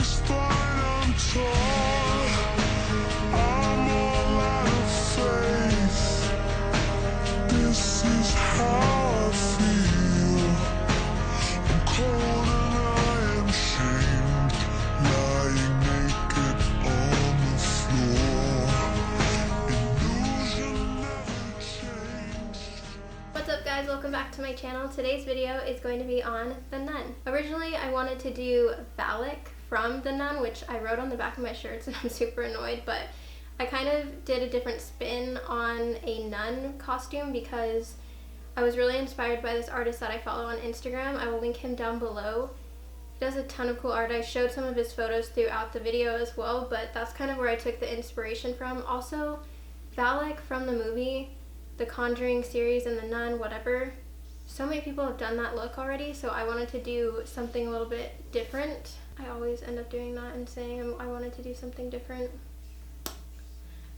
What's up guys, welcome back to my channel. Today's video is going to be on The Nun. Originally I wanted to do Valak from The Nun, which I wrote on the back of my shirts and I'm super annoyed, but I kind of did a different spin on a nun costume because I was really inspired by this artist that I follow on Instagram. I will link him down below. He does a ton of cool art. I showed some of his photos throughout the video as well, but that's kind of where I took the inspiration from. Also, Valak from the movie, the Conjuring series and The Nun, whatever, so many people have done that look already, so I wanted to do something a little bit different. I always end up doing that and saying I wanted to do something different.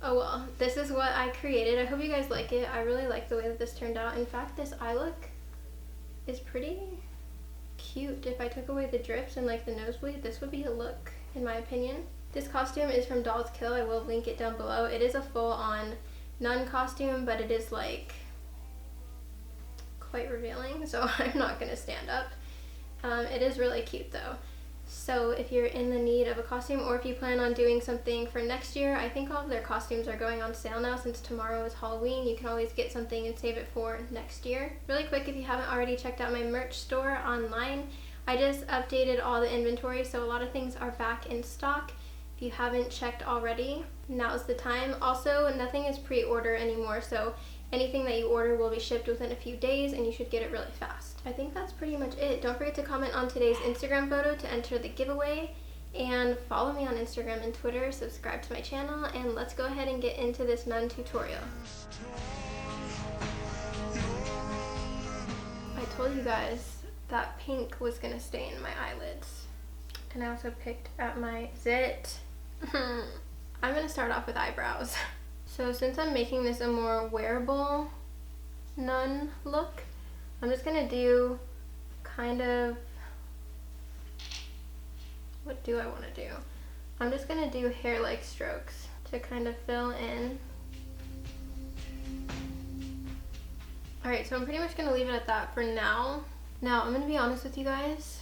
Oh well, this is what I created. I hope you guys like it. I really like the way that this turned out. In fact, this eye look is pretty cute. If I took away the drips and like the nosebleed, this would be a look, in my opinion. This costume is from Dolls Kill. I will link it down below. It is a full-on nun costume, but it is like quite revealing, so I'm not gonna stand up. It is really cute though. So if you're in the need of a costume, or if you plan on doing something for next year, I think all of their costumes are going on sale now since tomorrow is Halloween. You can always get something and save it for next year. Really quick, if you haven't already checked out my merch store online, I just updated all the inventory, so a lot of things are back in stock. If you haven't checked already, now's the time. Also, nothing is pre-order anymore, so anything that you order will be shipped within a few days and you should get it really fast. I think that's pretty much it. Don't forget to comment on today's Instagram photo to enter the giveaway, and follow me on Instagram and Twitter, subscribe to my channel, and let's go ahead and get into this nun tutorial. I told you guys that pink was gonna stay in my eyelids, and I also picked at my zit. I'm gonna start off with eyebrows. So since I'm making this a more wearable nun look, I'm just gonna do kind of, what do I want to do? I'm just gonna do hair-like strokes to kind of fill in. Alright, so I'm pretty much gonna leave it at that for now. Now, I'm gonna be honest with you guys.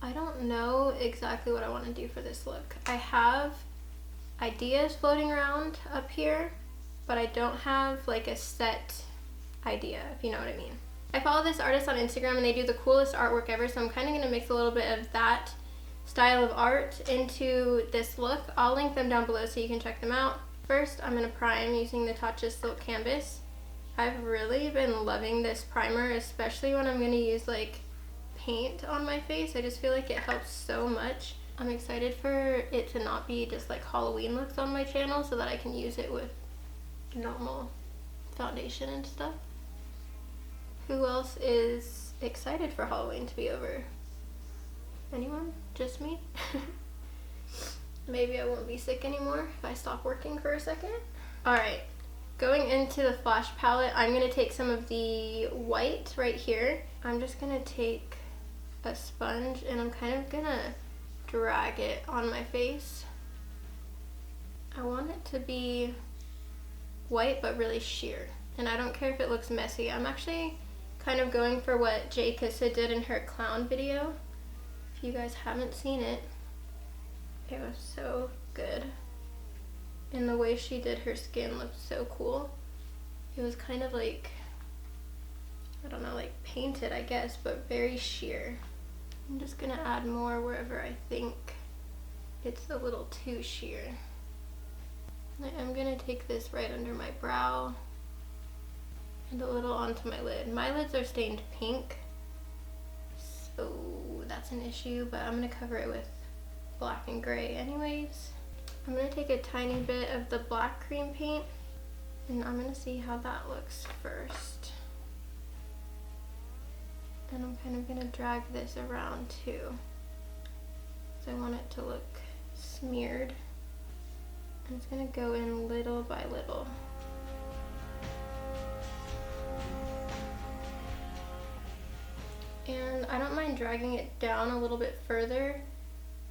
I don't know exactly what I want to do for this look. I have ideas floating around up here, but I don't have like a set idea, if you know what I mean. I follow this artist on Instagram and they do the coolest artwork ever, so I'm kind of going to mix a little bit of that style of art into this look. I'll link them down below so you can check them out. First, I'm going to prime using the Tatcha Silk Canvas. I've really been loving this primer, especially when I'm going to use like paint on my face. I just feel like it helps so much. I'm excited for it to not be just like Halloween looks on my channel, so that I can use it with normal foundation and stuff. Who else is excited for Halloween to be over? Anyone? Just me? Maybe I won't be sick anymore if I stop working for a second. Alright, going into the Flash palette, I'm going to take some of the white right here. I'm just going to take a sponge and I'm kind of going to drag it on my face. I want it to be white but really sheer, and I don't care if it looks messy. I'm actually kind of going for what Jay Kissa did in her clown video. If you guys haven't seen it, it was so good, and the way she did her skin looked so cool. It was kind of like, I don't know, like painted I guess, but very sheer. I'm just gonna add more wherever I think it's a little too sheer. I am gonna take this right under my brow and a little onto my lid. My lids are stained pink, so that's an issue, but I'm gonna cover it with black and gray anyways. I'm gonna take a tiny bit of the black cream paint and I'm gonna see how that looks first. And I'm kind of going to drag this around too, so I want it to look smeared. And it's going to go in little by little. And I don't mind dragging it down a little bit further.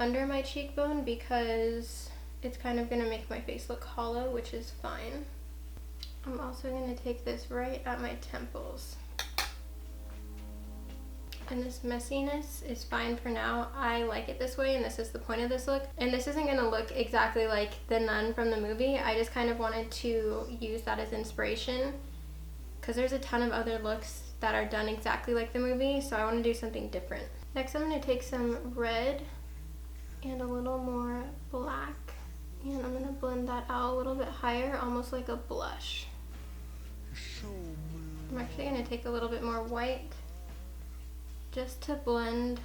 under my cheekbone because it's kind of gonna make my face look hollow, which is fine. I'm also gonna take this right at my temples. And this messiness is fine for now. I like it this way, and this is the point of this look. And this isn't gonna look exactly like the nun from the movie. I just kind of wanted to use that as inspiration because there's a ton of other looks that are done exactly like the movie, so I want to do something different. Next, I'm gonna take some red and a little more black, and I'm gonna blend that out a little bit higher, almost like a blush. I'm actually gonna take a little bit more white just to blend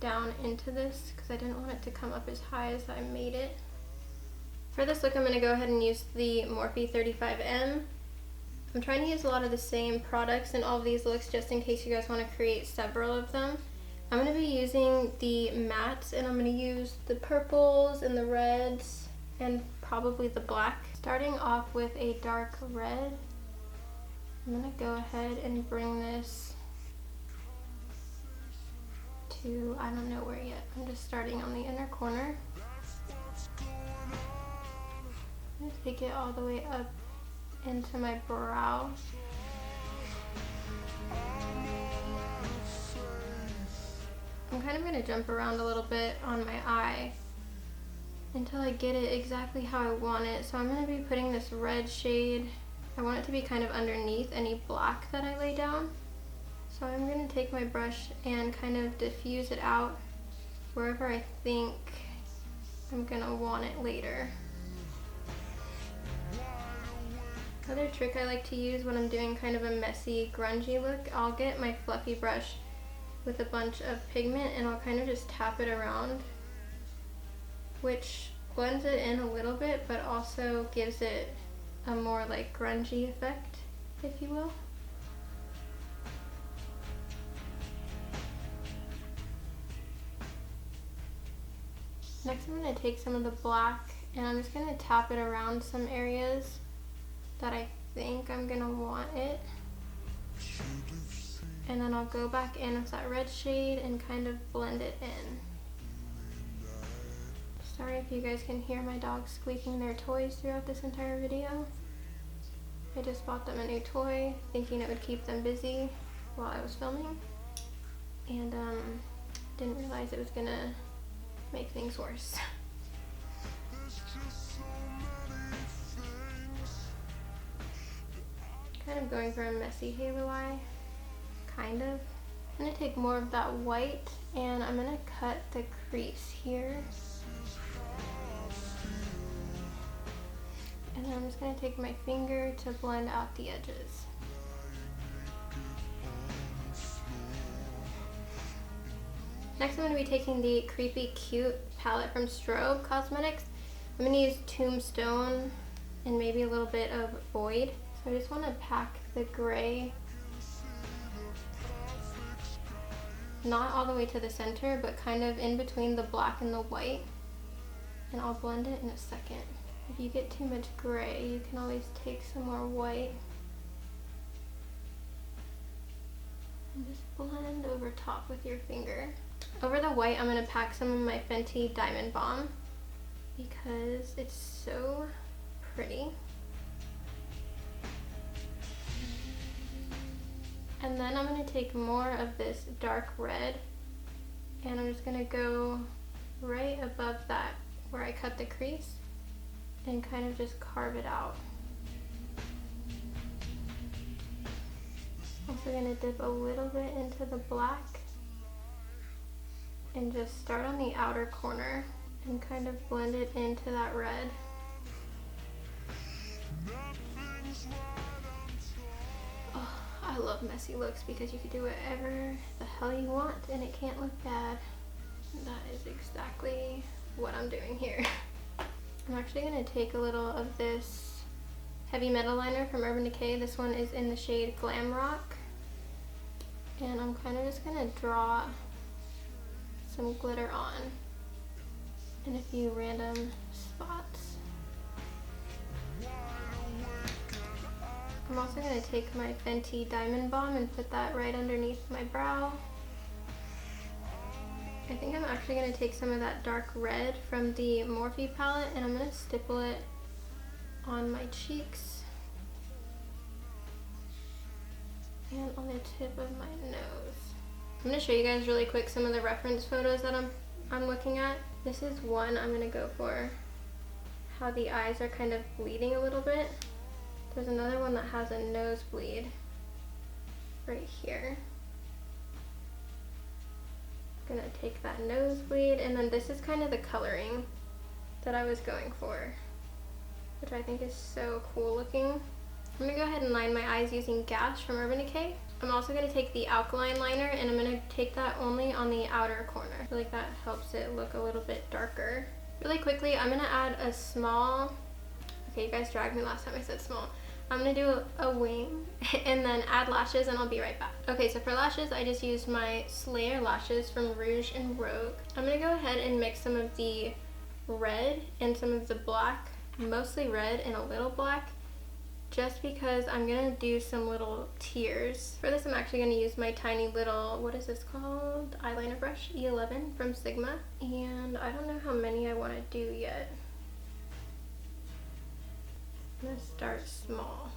down into this because I didn't want it to come up as high as I made it. For this look, I'm gonna go ahead and use the Morphe 35M. I'm trying to use a lot of the same products in all of these looks just in case you guys want to create several of them. I'm going to be using the mattes, and I'm going to use the purples and the reds and probably the black. Starting off with a dark red, I'm going to go ahead and bring this to, I don't know where yet. I'm just starting on the inner corner. I'm going to take it all the way up into my brow. I'm kind of going to jump around a little bit on my eye until I get it exactly how I want it. So I'm going to be putting this red shade. I want it to be kind of underneath any black that I lay down. So I'm going to take my brush and kind of diffuse it out wherever I think I'm going to want it later. Another trick I like to use when I'm doing kind of a messy, grungy look, I'll get my fluffy brush with a bunch of pigment and I'll kind of just tap it around, which blends it in a little bit but also gives it a more like grungy effect, if you will. Next I'm going to take some of the black and I'm just going to tap it around some areas that I think I'm gonna want it, and then I'll go back in with that red shade and kind of blend it in. Sorry if you guys can hear my dogs squeaking their toys throughout this entire video. I just bought them a new toy thinking it would keep them busy while I was filming, and didn't realize it was gonna make things worse. Kind of going for a messy halo eye, kind of. I'm going to take more of that white and I'm going to cut the crease here. And then I'm just going to take my finger to blend out the edges. Next I'm going to be taking the Creepy Cute palette from Strobe Cosmetics. I'm going to use Tombstone and maybe a little bit of Void. So I just want to pack the gray, not all the way to the center, but kind of in between the black and the white. And I'll blend it in a second. If you get too much gray, you can always take some more white and just blend over top with your finger. Over the white, I'm going to pack some of my Fenty Diamond Balm because it's so pretty. And then I'm going to take more of this dark red and I'm just going to go right above that where I cut the crease and kind of just carve it out. Also going to dip a little bit into the black and just start on the outer corner and kind of blend it into that red. I love messy looks because you can do whatever the hell you want and it can't look bad. And that is exactly what I'm doing here. I'm actually going to take a little of this heavy metal liner from Urban Decay. This one is in the shade Glam Rock. And I'm kind of just going to draw some glitter on in a few random spots. I'm also going to take my Fenty Diamond Balm and put that right underneath my brow. I think I'm actually going to take some of that dark red from the Morphe palette and I'm going to stipple it on my cheeks and on the tip of my nose. I'm going to show you guys really quick some of the reference photos that I'm looking at. This is one I'm going to go for how the eyes are kind of bleeding a little bit. There's another one that has a nosebleed right here. Gonna take that nosebleed, and then this is kind of the coloring that I was going for, which I think is so cool looking. I'm gonna go ahead and line my eyes using Gash from Urban Decay. I'm also gonna take the alkaline liner and I'm gonna take that only on the outer corner. I feel like that helps it look a little bit darker. Really quickly, I'm gonna add a small, okay, you guys dragged me last time I said small. I'm gonna do a wing and then add lashes and I'll be right back. Okay, so for lashes, I just used my Slayer lashes from Rouge and Rogue. I'm gonna go ahead and mix some of the red and some of the black, mostly red and a little black, just because I'm gonna do some little tears. For this, I'm actually gonna use my tiny little, what is this called? Eyeliner brush, E11 from Sigma. And I don't know how many I wanna do yet. I'm gonna start small.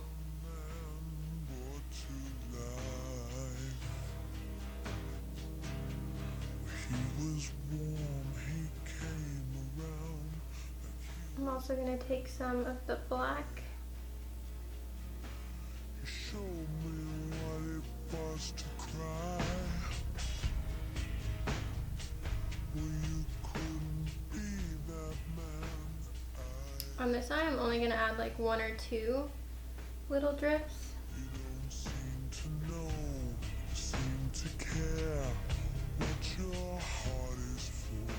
I'm also gonna take some of the black. On this side, I'm only gonna add like 1 or 2 little drips. You don't seem to know, seem to care what your heart is for.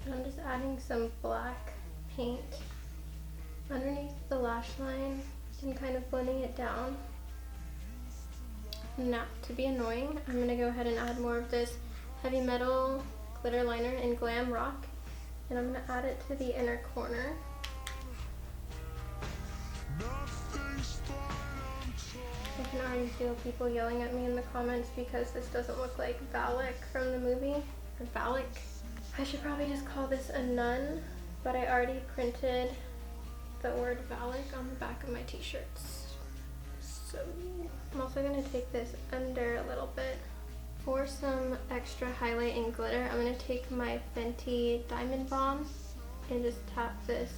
And I'm just adding some black paint underneath the lash line and kind of blending it down. Now, to be annoying, I'm gonna go ahead and add more of this Heavy Metal glitter liner in Glam Rock. And I'm going to add it to the inner corner. I can already feel people yelling at me in the comments because this doesn't look like Valak from the movie. Or Valak. I should probably just call this a nun, but I already printed the word Valak on the back of my t-shirts. So I'm also going to take this under a little bit. For some extra highlight and glitter, I'm going to take my Fenty Diamond Bomb and just tap this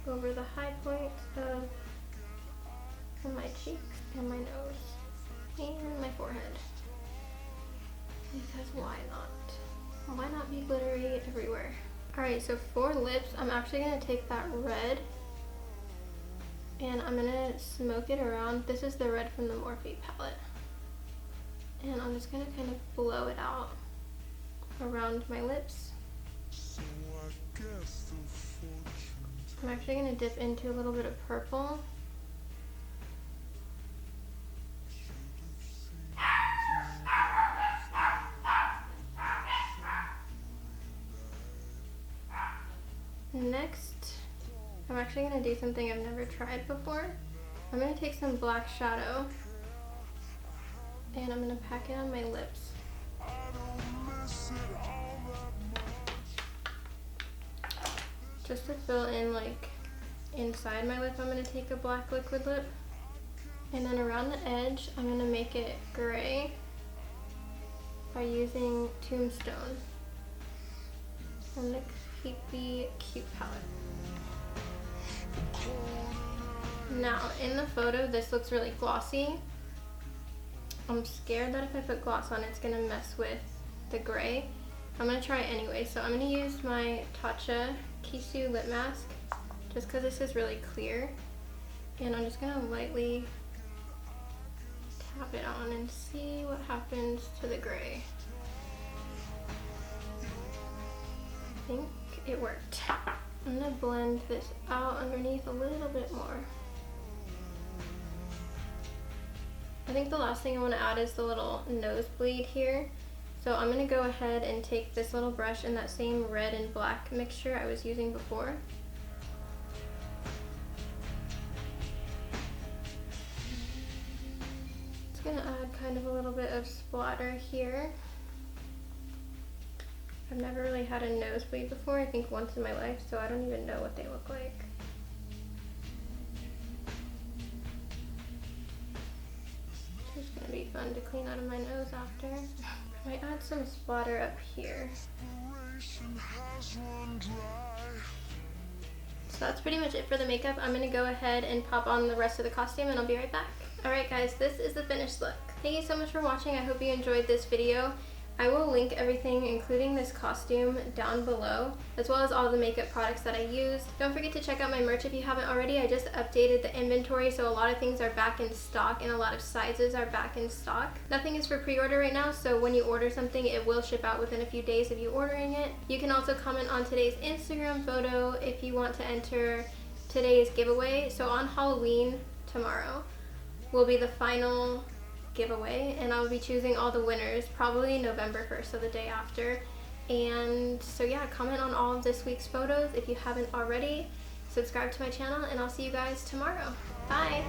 over the high points of my cheeks and my nose and my forehead. Because why not? Why not be glittery everywhere? Alright, so for lips, I'm actually going to take that red and I'm going to smoke it around. This is the red from the Morphe palette. And I'm just going to kind of blow it out around my lips. I'm actually going to dip into a little bit of purple. Next, I'm actually going to do something I've never tried before. I'm going to take some black shadow and I'm going to pack it on my lips. Just to fill in like inside my lip, I'm going to take a black liquid lip. And then around the edge, I'm going to make it gray by using Tombstone from the Keepy Cute palette. Now, in the photo, this looks really glossy. I'm scared that if I put gloss on, it's going to mess with the gray. I'm going to try it anyway. So I'm going to use my Tatcha Kisu lip mask just because this is really clear. And I'm just going to lightly tap it on and see what happens to the gray. I think it worked. I'm going to blend this out underneath a little bit more. I think the last thing I want to add is the little nosebleed here. So I'm going to go ahead and take this little brush in that same red and black mixture I was using before. It's going to add kind of a little bit of splatter here. I've never really had a nosebleed before, I think once in my life, so I don't even know what they look like. It's just gonna be fun to clean out of my nose after. I might add some splatter up here. So that's pretty much it for the makeup. I'm gonna go ahead and pop on the rest of the costume and I'll be right back. Alright guys, this is the finished look. Thank you so much for watching. I hope you enjoyed this video. I will link everything, including this costume, down below, as well as all the makeup products that I used. Don't forget to check out my merch if you haven't already. I just updated the inventory, so a lot of things are back in stock and a lot of sizes are back in stock. Nothing is for pre-order right now, so when you order something, it will ship out within a few days of you ordering it. You can also comment on today's Instagram photo if you want to enter today's giveaway. So on Halloween, tomorrow, will be the final giveaway, and I'll be choosing all the winners probably November 1st, so the day after. And so yeah, comment on all of this week's photos if you haven't already. Subscribe to my channel, and I'll see you guys tomorrow. Bye!